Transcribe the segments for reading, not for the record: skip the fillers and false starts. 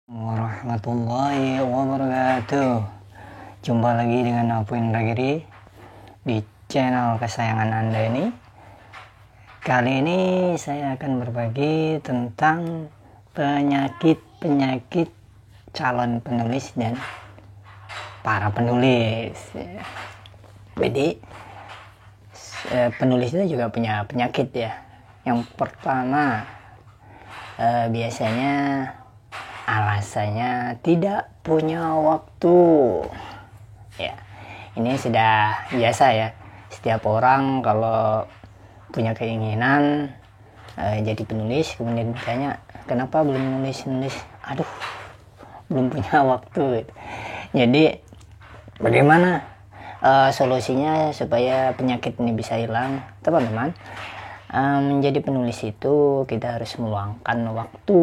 Warahmatullahi wabarakatuh. Jumpa lagi dengan Apuin Ragiri di channel kesayangan Anda ini. Kali ini saya akan berbagi tentang penyakit-penyakit calon penulis dan para penulis. Jadi penulis itu juga punya penyakit ya. Yang pertama biasanya alasannya tidak punya waktu. Ya, ini sudah biasa ya. Setiap orang kalau punya keinginan jadi penulis, kemudian ditanya kenapa belum nulis. Aduh, belum punya waktu. Jadi bagaimana solusinya supaya penyakit ini bisa hilang, teman-teman? Menjadi penulis itu kita harus meluangkan waktu,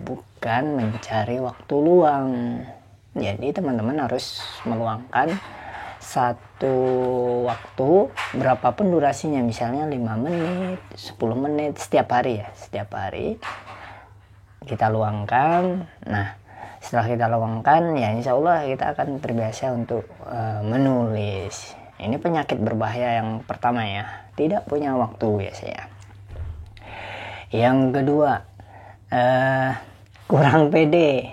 bukan mencari waktu luang. Jadi teman-teman harus meluangkan satu waktu, berapapun durasinya, misalnya 5 menit, 10 menit setiap hari ya, setiap hari kita luangkan. Nah, setelah kita luangkan ya insya Allah kita akan terbiasa untuk menulis. Ini penyakit berbahaya yang pertama ya, tidak punya waktu biasanya. Yang kedua, kurang pede.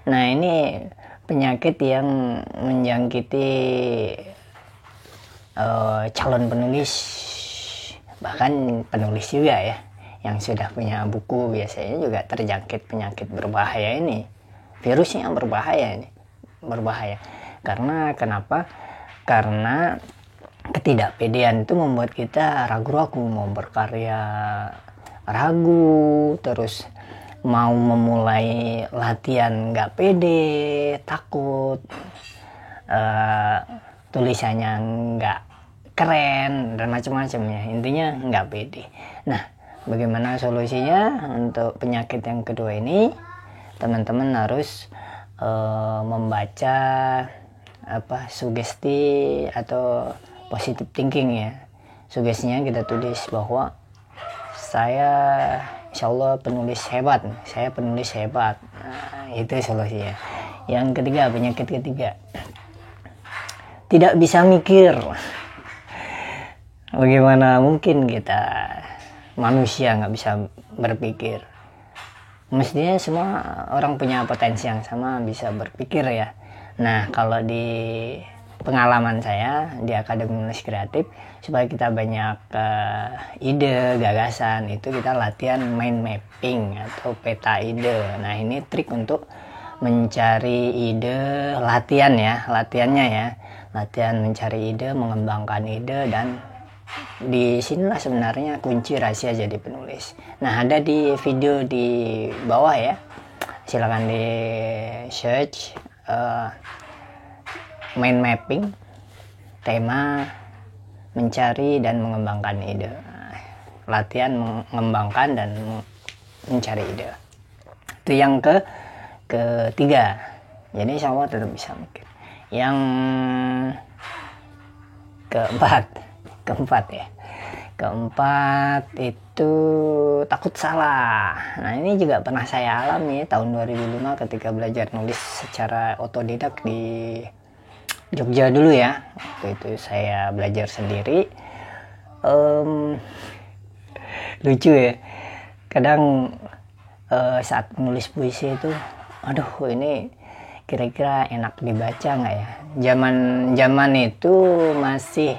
Nah, ini penyakit yang menjangkiti calon penulis, bahkan penulis juga ya, yang sudah punya buku biasanya juga terjangkit penyakit berbahaya ini. Virusnya berbahaya ini, berbahaya. Karena kenapa? Karena ketidakpedean itu membuat kita ragu-ragu mau berkarya, ragu, terus mau memulai latihan nggak pede, takut, tulisannya nggak keren dan macam-macam ya, intinya nggak pede. Nah, bagaimana solusinya untuk penyakit yang kedua ini? Teman-teman harus membaca sugesti atau positive thinking ya. Sugestinya kita tulis bahwa saya insya Allah penulis hebat, saya penulis hebat. Nah, itu solusinya. Yang ketiga, penyakit ketiga, tidak bisa mikir. Bagaimana mungkin kita manusia nggak bisa berpikir? Mestinya semua orang punya potensi yang sama, bisa berpikir ya. Nah, kalau di pengalaman saya di Akademi Menulis Kreatif, supaya kita banyak ide, gagasan, itu kita latihan mind mapping atau peta ide. Nah, ini trik untuk mencari ide, latihannya ya. Latihan mencari ide, mengembangkan ide, dan disinilah sebenarnya kunci rahasia jadi penulis. Nah, ada di video di bawah ya, silakan di search mind mapping, tema mencari dan mengembangkan ide. Latihan mengembangkan dan mencari ide. Itu yang ketiga. Jadi insya Allah tetap bisa mikir. Yang keempat ya. Keempat itu takut salah. Nah, ini juga pernah saya alami tahun 2005 ketika belajar nulis secara otodidak di Jogja dulu ya. Waktu itu saya belajar sendiri. Lucu ya. Kadang saat menulis puisi itu, aduh ini kira-kira enak dibaca nggak ya? Zaman itu masih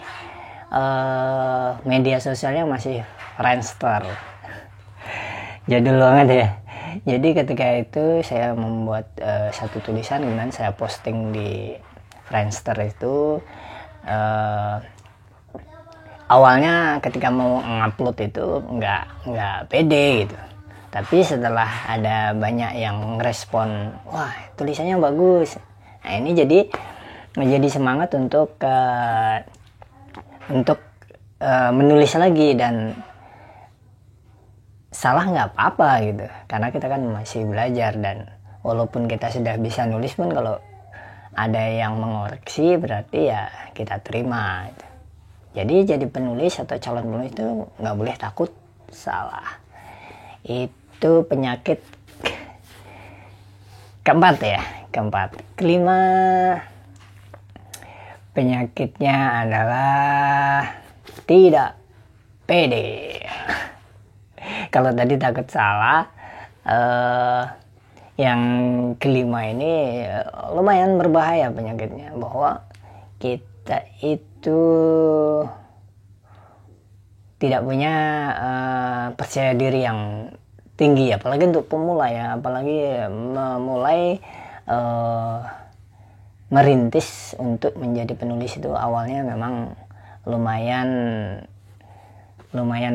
media sosialnya masih Friendster, jadul banget ya. Jadi ketika itu saya membuat satu tulisan, kemudian saya posting di Friendster itu. Awalnya ketika mau ngupload itu nggak pede gitu, tapi setelah ada banyak yang ngerespon, wah tulisannya bagus. Nah, ini jadi menjadi semangat untuk menulis lagi, dan salah nggak apa-apa gitu, karena kita kan masih belajar. Dan walaupun kita sudah bisa nulis pun, kalau ada yang mengoreksi berarti ya kita terima gitu. Jadi penulis atau calon penulis itu nggak boleh takut salah. Itu penyakit Keempat ya, keempat. Kelima, penyakitnya adalah tidak pede. Kalau tadi takut salah, yang kelima ini lumayan berbahaya penyakitnya, bahwa kita itu tidak punya percaya diri yang tinggi, apalagi untuk pemula ya, apalagi memulai merintis untuk menjadi penulis itu awalnya memang lumayan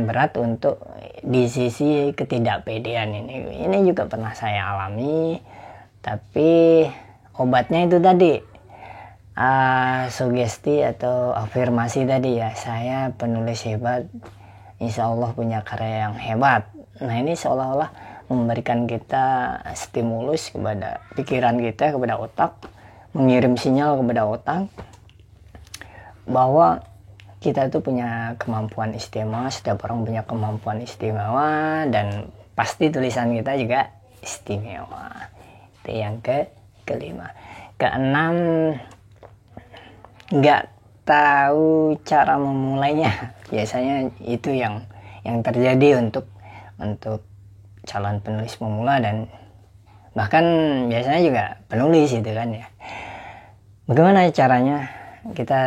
berat untuk di sisi ketidakpedean ini. Ini juga pernah saya alami, tapi obatnya itu tadi, sugesti atau afirmasi tadi ya, saya penulis hebat, insya Allah punya karya yang hebat. Nah ini seolah-olah memberikan kita stimulus kepada pikiran kita, kepada otak, mengirim sinyal kepada otak bahwa kita itu punya kemampuan istimewa. Setiap orang punya kemampuan istimewa, dan pasti tulisan kita juga istimewa. Itu yang kelima. Keenam, nggak tahu cara memulainya. Biasanya itu yang terjadi untuk calon penulis pemula, dan bahkan biasanya juga penulis itu kan ya. Bagaimana caranya kita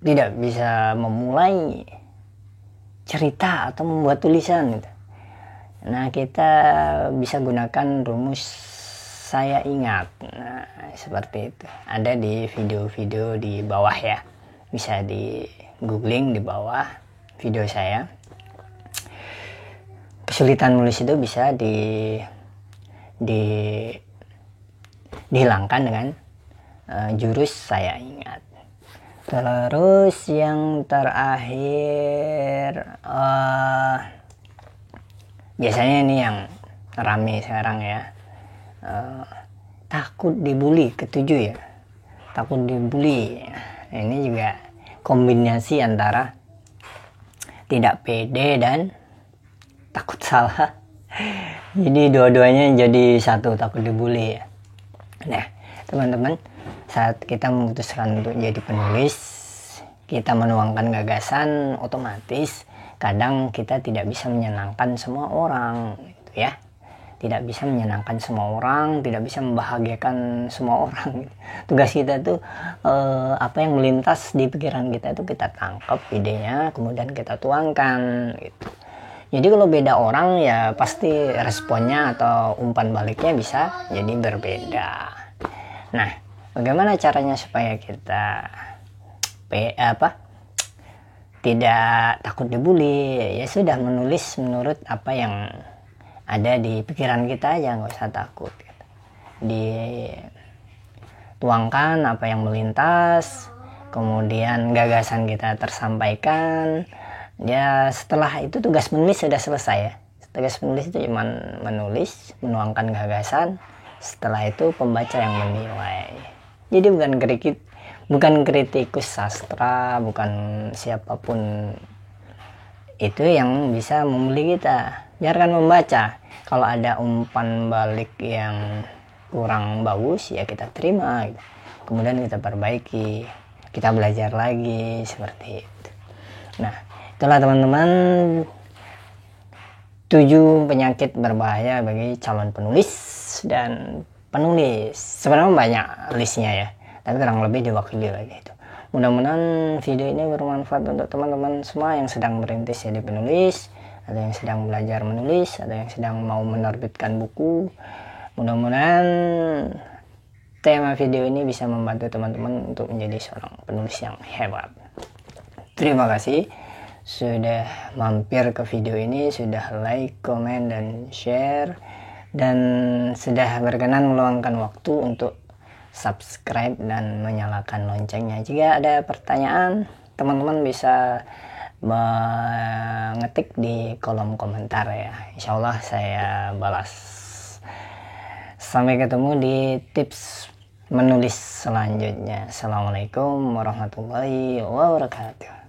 tidak bisa memulai cerita atau membuat tulisan gitu? Nah, kita bisa gunakan rumus saya ingat. Nah, seperti itu. Ada di video-video di bawah ya. Bisa di googling di bawah video saya. Kesulitan nulis itu bisa dihilangkan dengan jurus saya ingat. Terus yang terakhir, biasanya ini yang rame sekarang ya, takut dibully. Ketujuh ya, takut dibully. Ini juga kombinasi antara tidak pede dan takut salah. Jadi dua-duanya jadi satu, takut dibully ya. Nah teman-teman, saat kita memutuskan untuk jadi penulis, kita menuangkan gagasan, otomatis kadang kita tidak bisa menyenangkan semua orang gitu ya. Tidak bisa menyenangkan semua orang, tidak bisa membahagiakan semua orang gitu. Tugas kita tuh apa yang melintas di pikiran kita itu kita tangkap idenya, kemudian kita tuangkan gitu. Jadi kalau beda orang ya pasti responnya atau umpan baliknya bisa jadi berbeda. Nah, bagaimana caranya supaya kita tidak takut dibully? Ya sudah, menulis menurut apa yang ada di pikiran kita aja, nggak usah takut gitu. Dituangkan apa yang melintas, kemudian gagasan kita tersampaikan. Ya setelah itu tugas menulis sudah selesai ya. Tugas menulis itu cuma menulis, menuangkan gagasan. Setelah itu pembaca yang menilai. Jadi bukan kritikus sastra, bukan siapapun itu yang bisa membeli kita. Biarkan membaca. Kalau ada umpan balik yang kurang bagus ya kita terima, kemudian kita perbaiki, kita belajar lagi, seperti itu. Nah itulah teman-teman, 7 penyakit berbahaya bagi calon penulis dan penulis. Sebenarnya banyak listnya ya, tapi kurang lebih diwakili lagi itu. Mudah-mudahan video ini bermanfaat untuk teman-teman semua yang sedang merintis jadi penulis, atau yang sedang belajar menulis, atau yang sedang mau menerbitkan buku. Mudah-mudahan tema video ini bisa membantu teman-teman untuk menjadi seorang penulis yang hebat. Terima kasih sudah mampir ke video ini, sudah like, komen, dan share, dan sudah berkenan meluangkan waktu untuk subscribe dan menyalakan loncengnya. Jika ada pertanyaan, teman-teman bisa mengetik di kolom komentar ya. Insya Allah saya balas. Sampai ketemu di tips menulis selanjutnya. Assalamualaikum warahmatullahi wabarakatuh.